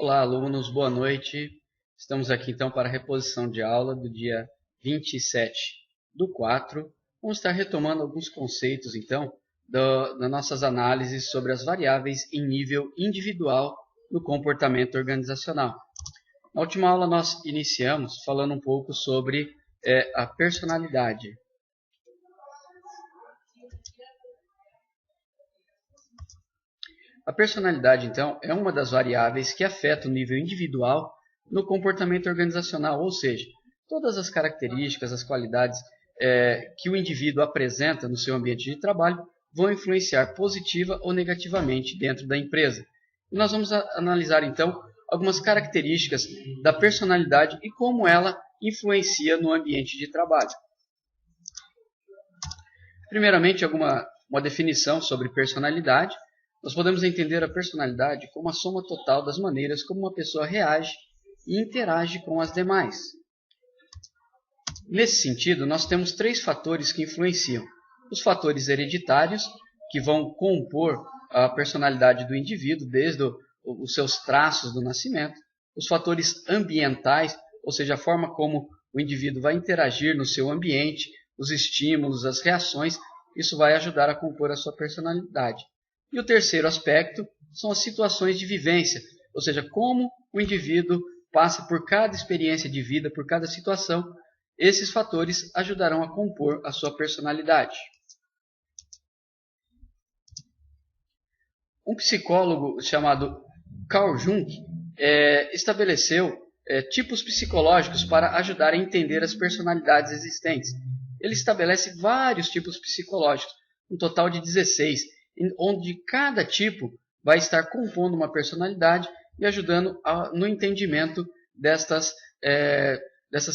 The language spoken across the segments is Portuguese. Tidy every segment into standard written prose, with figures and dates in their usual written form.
Olá, alunos, boa noite. Estamos aqui então para a reposição de aula do dia 27/4. Vamos estar retomando alguns conceitos então das nossas análises sobre as variáveis em nível individual no comportamento organizacional. Na última aula nós iniciamos falando um pouco sobre a personalidade. A personalidade, então, é uma das variáveis que afeta o nível individual no comportamento organizacional, ou seja, todas as características, as qualidades que o indivíduo apresenta no seu ambiente de trabalho vão influenciar positiva ou negativamente dentro da empresa. E nós vamos analisar, então, algumas características da personalidade e como ela influencia no ambiente de trabalho. Primeiramente, uma definição sobre personalidade. Nós podemos entender a personalidade como a soma total das maneiras como uma pessoa reage e interage com as demais. Nesse sentido, nós temos 3 fatores que influenciam. Os fatores hereditários, que vão compor a personalidade do indivíduo desde os seus traços do nascimento. Os fatores ambientais, ou seja, a forma como o indivíduo vai interagir no seu ambiente, os estímulos, as reações, isso vai ajudar a compor a sua personalidade. E o terceiro aspecto são as situações de vivência, ou seja, como o indivíduo passa por cada experiência de vida, por cada situação. Esses fatores ajudarão a compor a sua personalidade. Um psicólogo chamado Carl Jung estabeleceu tipos psicológicos para ajudar a entender as personalidades existentes. Ele estabelece vários tipos psicológicos, um total de 16, onde cada tipo vai estar compondo uma personalidade e ajudando no entendimento dessas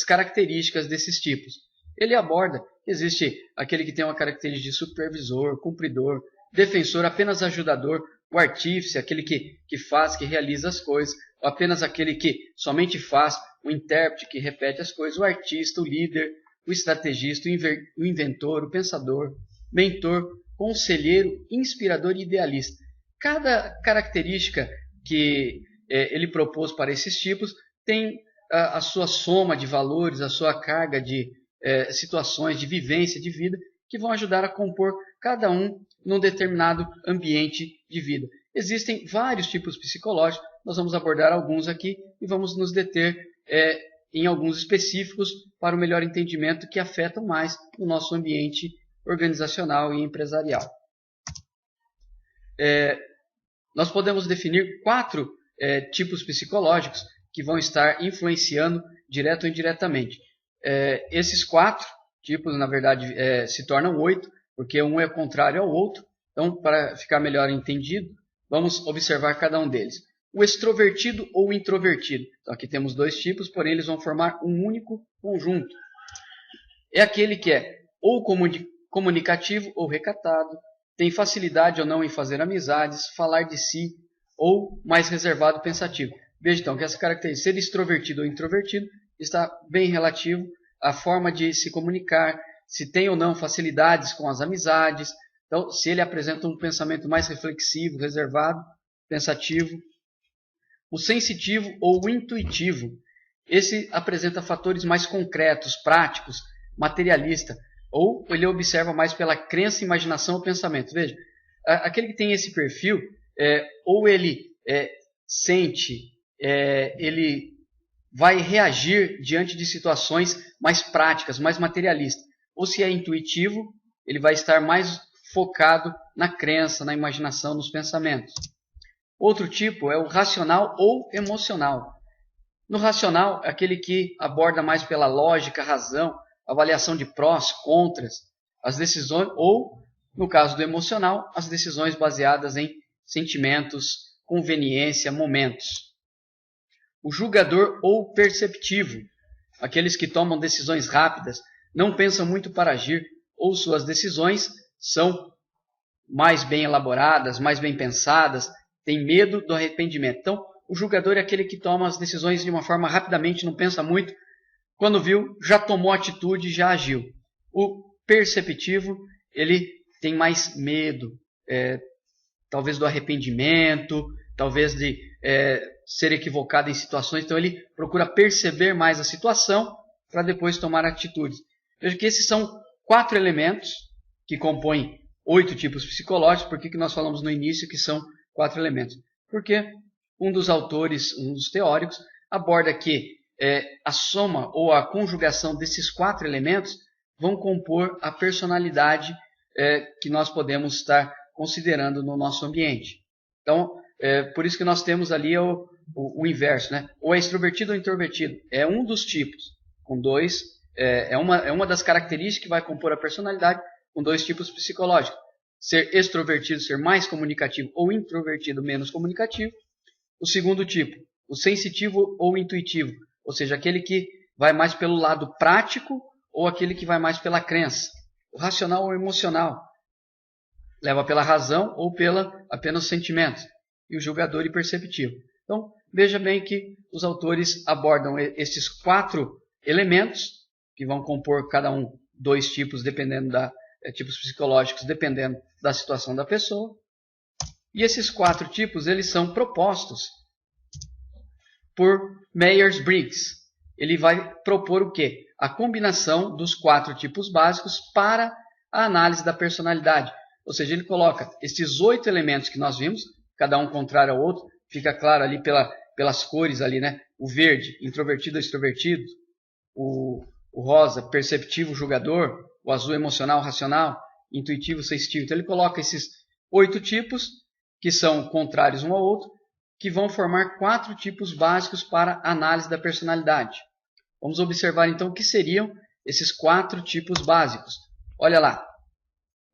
características desses tipos. Ele aborda que existe aquele que tem uma característica de supervisor, cumpridor, defensor, apenas ajudador, o artífice, aquele que faz, que realiza as coisas, ou apenas aquele que somente faz, o intérprete que repete as coisas, o artista, o líder, o estrategista, o inventor, o pensador, mentor, conselheiro, inspirador e idealista. Cada característica que ele propôs para esses tipos tem a sua soma de valores, a sua carga de situações, de vivência, de vida, que vão ajudar a compor cada um num determinado ambiente de vida. Existem vários tipos psicológicos, nós vamos abordar alguns aqui e vamos nos deter em alguns específicos para o melhor entendimento que afetam mais o nosso ambiente organizacional e empresarial. Nós podemos definir 4 tipos psicológicos que vão estar influenciando direto ou indiretamente. Esses 4 tipos, na verdade, se tornam 8, porque um é contrário ao outro. Então, para ficar melhor entendido, vamos observar cada um deles. O extrovertido ou o introvertido. Então, aqui temos 2 tipos, porém eles vão formar um único conjunto. É aquele que é ou comunicativo ou recatado, tem facilidade ou não em fazer amizades, falar de si, ou mais reservado, pensativo. Veja então que essa característica, ser extrovertido ou introvertido, está bem relativo à forma de se comunicar, se tem ou não facilidades com as amizades. Então, se ele apresenta um pensamento mais reflexivo, reservado, pensativo. O sensitivo ou o intuitivo, esse apresenta fatores mais concretos, práticos, materialista, ou ele observa mais pela crença, imaginação ou pensamento. Veja, aquele que tem esse perfil, ou ele sente, ele vai reagir diante de situações mais práticas, mais materialistas. Ou se é intuitivo, ele vai estar mais focado na crença, na imaginação, nos pensamentos. Outro tipo é o racional ou emocional. No racional, é aquele que aborda mais pela lógica, razão, avaliação de prós, contras, as decisões, ou, no caso do emocional, as decisões baseadas em sentimentos, conveniência, momentos. O julgador ou perceptivo, aqueles que tomam decisões rápidas, não pensam muito para agir, ou suas decisões são mais bem elaboradas, mais bem pensadas, têm medo do arrependimento. Então, o julgador é aquele que toma as decisões de uma forma rapidamente, não pensa muito, quando viu, já tomou atitude, já agiu. O perceptivo, ele tem mais medo, talvez do arrependimento, talvez de ser equivocado em situações. Então ele procura perceber mais a situação para depois tomar atitudes. Veja que esses são 4 elementos que compõem 8 tipos psicológicos. Por que nós falamos no início que são 4 elementos? Porque um dos autores, um dos teóricos, aborda que a soma ou a conjugação desses 4 elementos vão compor a personalidade que nós podemos estar considerando no nosso ambiente. Então, por isso que nós temos ali o inverso, né? Ou é extrovertido ou introvertido. É um dos tipos, com 2, é uma das características que vai compor a personalidade com 2 tipos psicológicos. Ser extrovertido, ser mais comunicativo, ou introvertido, menos comunicativo. O segundo tipo, o sensitivo ou intuitivo, ou seja, aquele que vai mais pelo lado prático ou aquele que vai mais pela crença. O racional ou emocional, leva pela razão ou pela apenas sentimentos. E o julgador e perceptivo. Então, veja bem que os autores abordam esses 4 elementos, que vão compor cada um 2 tipos, dependendo tipos psicológicos, dependendo da situação da pessoa. E esses 4 tipos, eles são propostos por Myers-Briggs. Ele vai propor o quê? A combinação dos 4 tipos básicos para a análise da personalidade. Ou seja, ele coloca esses 8 elementos que nós vimos, cada um contrário ao outro, fica claro ali pelas cores ali, né? O verde, introvertido ou extrovertido, o rosa, perceptivo, julgador, o azul, emocional, racional, intuitivo, sensitivo. Então ele coloca esses 8 tipos, que são contrários um ao outro, que vão formar 4 tipos básicos para a análise da personalidade. Vamos observar então o que seriam esses 4 tipos básicos. Olha lá.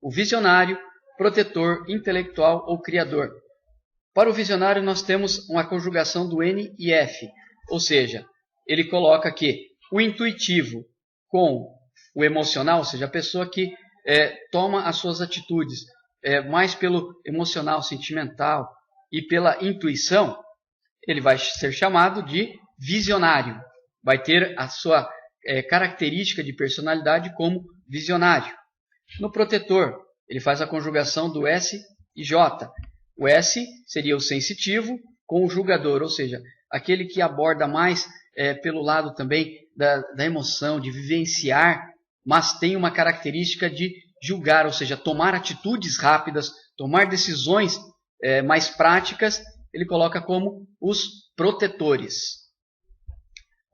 O visionário, protetor, intelectual ou criador. Para o visionário nós temos uma conjugação do N e F, ou seja, ele coloca que o intuitivo com o emocional, ou seja, a pessoa que toma as suas atitudes mais pelo emocional, sentimental e pela intuição, ele vai ser chamado de visionário. Vai ter a sua característica de personalidade como visionário. No protetor, ele faz a conjugação do S e J. O S seria o sensitivo com o julgador, ou seja, aquele que aborda mais pelo lado também da emoção, de vivenciar, mas tem uma característica de julgar, ou seja, tomar atitudes rápidas, tomar decisões mais práticas, ele coloca como os protetores.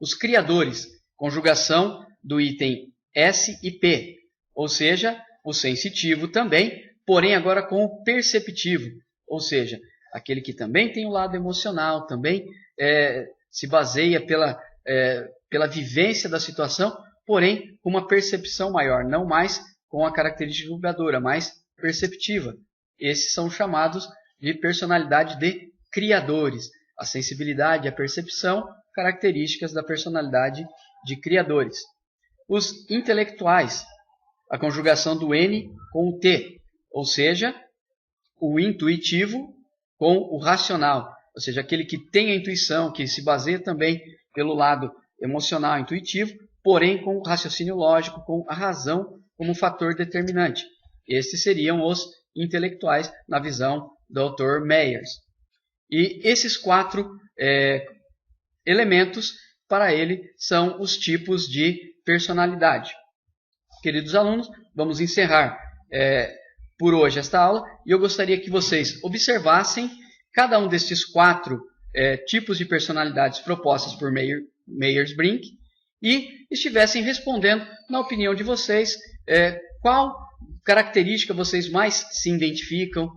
Os criadores, conjugação do item S e P, ou seja, o sensitivo também, porém agora com o perceptivo, ou seja, aquele que também tem o lado emocional, também se baseia pela vivência da situação, porém com uma percepção maior, não mais com a característica julgadora, mas perceptiva. Esses são chamados de personalidade de criadores. A sensibilidade e a percepção, características da personalidade de criadores. Os intelectuais, a conjugação do N com o T, ou seja, o intuitivo com o racional, ou seja, aquele que tem a intuição, que se baseia também pelo lado emocional intuitivo, porém com o raciocínio lógico, com a razão como fator determinante. Esses seriam os intelectuais na visão do autor Myers. E esses 4 elementos, para ele, são os tipos de personalidade. Queridos alunos, vamos encerrar por hoje esta aula e eu gostaria que vocês observassem cada um destes 4 tipos de personalidades propostas por Myers-Briggs e estivessem respondendo, na opinião de vocês, qual característica vocês mais se identificam,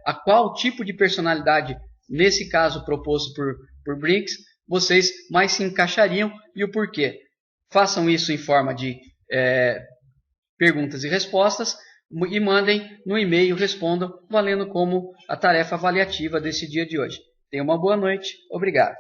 a qual tipo de personalidade, nesse caso proposto por Briggs, vocês mais se encaixariam e o porquê. Façam isso em forma de perguntas e respostas e mandem no e-mail, respondam, valendo como a tarefa avaliativa desse dia de hoje. Tenham uma boa noite. Obrigado.